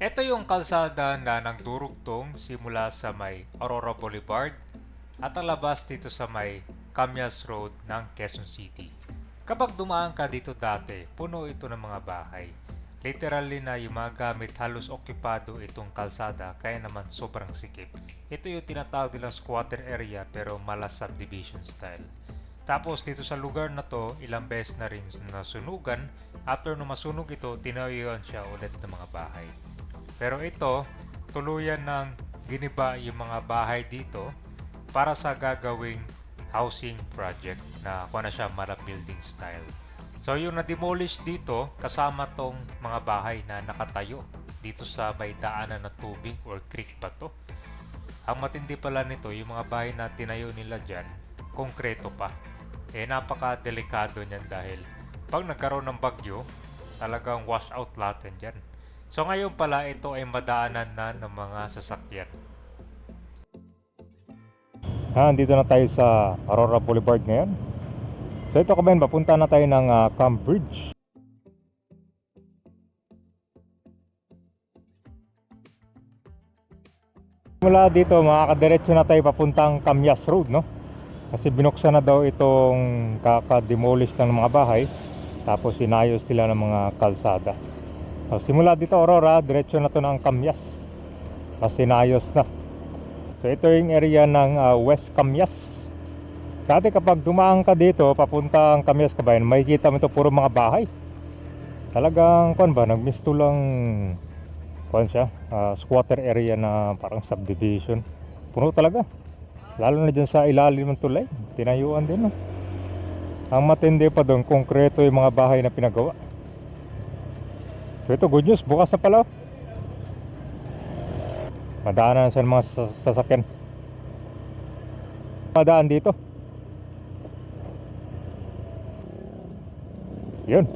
Ito yung kalsada na nagdurugtong simula sa may Aurora Boulevard at ang labas dito sa may Camyas Road ng Quezon City. Kapag dumaan ka dito dati, puno ito ng mga bahay. Literally na yung mga gamit halos okupado itong kalsada kaya naman sobrang sikip. Ito yung tinatawag nilang squatter area pero mala subdivision style. Tapos dito sa lugar na to, ilang beses na rin nasunugan. After nung masunog ito, tinayuan siya ulit ng mga bahay. Pero ito, tuluyan ng giniba yung mga bahay dito para sa gagawing housing project na kuha na siya mala building style. So yung na-demolish dito, kasama tong mga bahay na nakatayo dito sa may daanan ng tubig or creek ba to. Ang matindi pala nito, yung mga bahay na tinayo nila dyan, konkreto pa. Napaka-delikado niyan dahil pag nagkaroon ng bagyo, talagang wash out lahat yan dyan. So ngayon pala ito ay madaanan na ng mga sasakyan. Dito na tayo sa Aurora Boulevard ngayon. So ito kabayan, papunta na tayo ng Camp Bridge. Mula dito makakadiretso na tayo papuntang Camyas Road, no? Kasi binuksan na daw itong kaka-demolish ng mga bahay. Tapos inayos sila ng mga kalsada. So, simula dito Aurora, diretso na to ng Camyas. Kasi inayos na. So ito yung area ng West Camyas. Dati kapag dumaan ka dito papuntang Camyas kabayan, makikita mo ito puro mga bahay. Talagang nagmisto lang siya, squatter area na parang subdivision. Puno talaga. Lalo na dyan sa ilalim ng tulay, tinayuan din, no? Ang matindi pa doon, konkreto yung mga bahay na pinagawa. So ito, good news, bukas na pala. Madaanan na sa mga sasakyan. Madaan dito. Yun.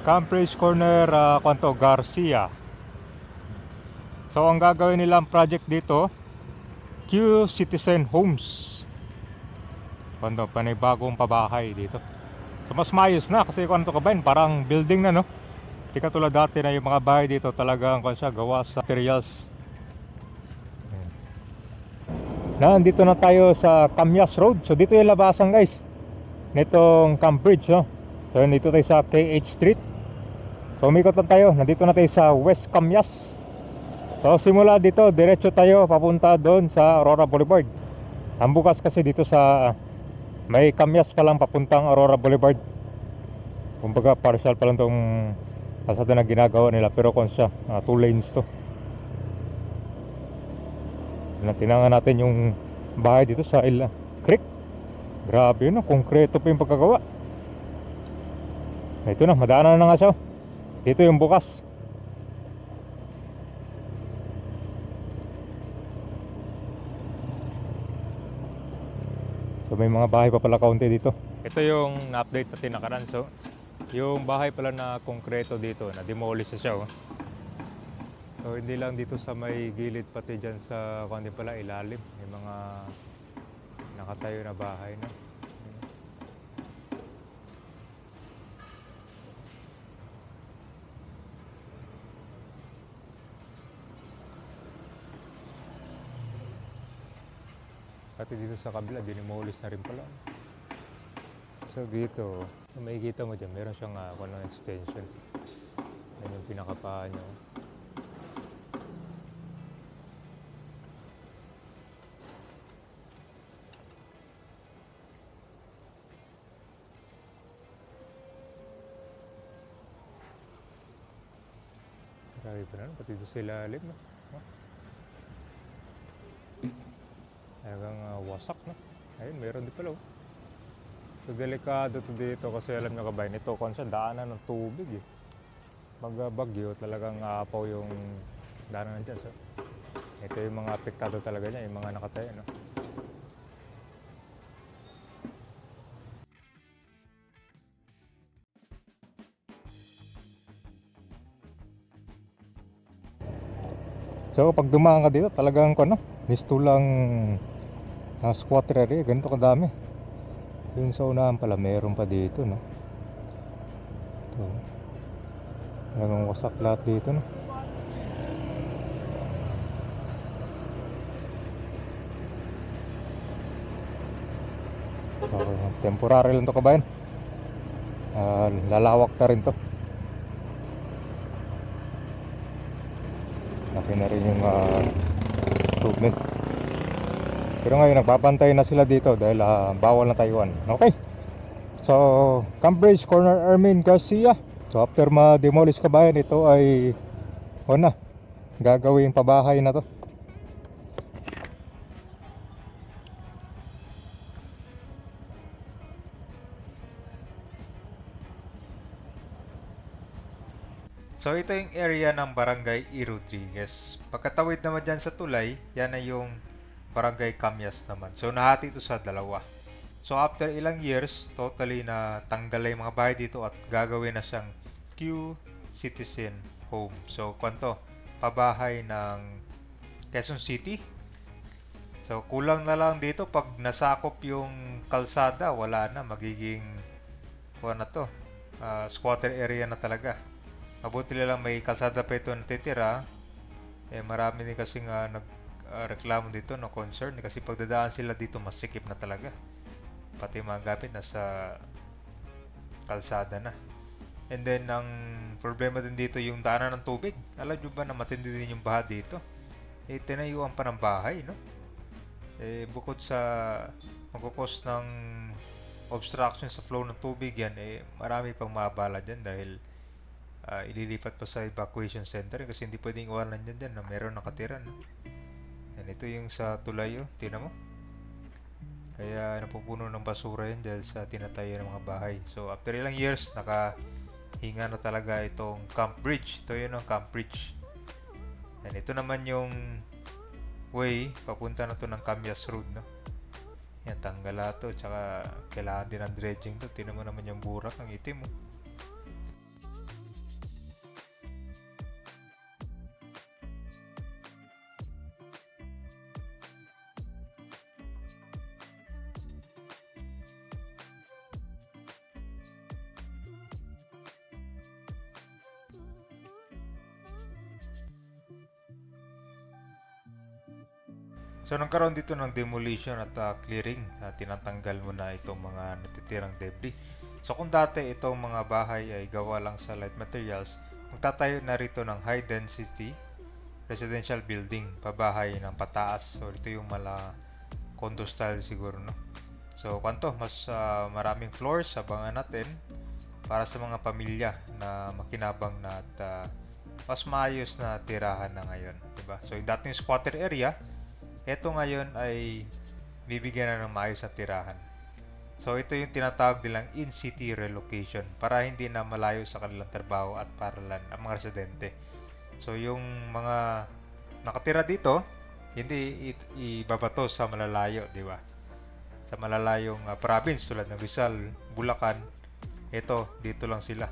Cambridge Corner, Garcia. So ang gagawin nilang project dito, Q Citizen Homes. Panibagong pabahay dito. So mas maayos na kasi kabayan, parang building na, no? Di katulad dati na yung mga bahay dito talagang gawa sa materials. Nandito na tayo sa Camyas Road. So dito yung labasan, guys, nitong Cambridge, no? So dito tayo sa KH Street. So umikot lang tayo. Nandito na tayo sa West Camyas. So simula dito, diretso tayo papunta doon sa Aurora Boulevard. Ang bukas kasi dito sa may Camyas pa lang papuntang Aurora Boulevard. Kumbaga partial pa lang tong kalsada na ginagawa nila, pero siya 2 lanes to. Tinangan natin yung bahay dito sa Creek. Grabe yun, konkreto pa yung pagkagawa. Ito na, madaanan na nga siya. Dito yung bukas. So may mga bahay pa pala kaunti dito. Ito yung na-update natin nakaraan. So yung bahay pala na konkreto dito, na demolish na siya, oh. So hindi lang dito sa may gilid, pati dyan sa kundi pala ilalim, may mga nakatayo na bahay na. Pati dito sa kabila, dinimolish na rin pala. So dito, makikita mo dyan, meron siyang extension. Yan yung pinakapaan nyo. Grabe pa na, pati dito sa ilalim, no? Talagang wasak, no? Ayun, meron din pala, oh. So delikado to dito kasi alam nyo kabayan, ito siya daanan ng tubig, eh. Magbagyo talagang aapaw yung daanan dyan. So ito yung mga apektado talaga niya, yung mga nakatayo, no? So pag dumaan ka dito talagang misto lang squatter area, ganito kadami. Yung sa unahan pala meron pa dito, no? Ito. Talagang wasak lahat dito, no? So, temporary lang to, kabayan. Lalawak na rin to. Laki na rin yung improvement. Pero ngayon nagpapantay na sila dito dahil bawal na Taiwan. Okay. So, Cambridge Corner Armin Garcia. So after ma-demolish, kabayan, ito ay gagawing pabahay na to. So ito yung area ng Barangay E. Rodriguez. Pagkatawid naman dyan sa tulay, yan ay yung Barangay Camyas naman. So nahati ito sa dalawa. So after ilang years, totally na tanggal na yung mga bahay dito at gagawin na siyang Q Citizen Home. So kwanto, pabahay ng Quezon City. So kulang na lang dito pag nasakop yung kalsada, wala na, magiging squatter area na talaga. Mabuti lang may kalsada pa ito natitira. Marami din kasi nga nagreklamo dito, no concern. Kasi pagdadaan sila dito, masikip na talaga. Pati mga gamit nasa kalsada na. And then, ang problema din dito yung daanan ng tubig. Alam nyo ba na matindi din yung baha dito? Tinayuan pa ng bahay, no? Bukod sa magkukos ng obstruction sa flow ng tubig yan, marami pang maabala dyan dahil ililipat pa sa evacuation center kasi hindi pwedeng iwanan dyan na meron nakatira, no? Yan, ito yung sa tulay, oh. Tingnan mo. Kaya napupuno ng basura yan dahil sa tinatayo ng mga bahay. So after ilang years, nakahinga na talaga itong Camp Bridge. Ito yun ang Camp Bridge. Yan, ito naman yung way papunta na to ng Camyas Road, no? Yan, tanggala to. Tsaka kailangan din ng dredging to. Tingnan mo naman yung burak, ang itim, oh. So nagkaroon dito ng demolition at clearing. Tinatanggal mo na itong mga natitirang debris. So kung dati itong mga bahay ay gawa lang sa light materials, magtatayo na rito ng high density residential building, pabahay ng pataas. So ito yung condo style siguro, no? So kwanto, mas maraming floors, abangan natin para sa mga pamilya na makinabang na at mas maayos na tirahan na ngayon, diba? So yung dating squatter area, ito ngayon ay bibigyan na ng maayos na tirahan. So ito yung tinatawag nilang in-city relocation para hindi na malayo sa kanilang trabaho at paralan ang mga residente. So yung mga nakatira dito, hindi ibabato sa malalayo, di ba? Sa malalayong province tulad ng Rizal, Bulacan, ito dito lang sila.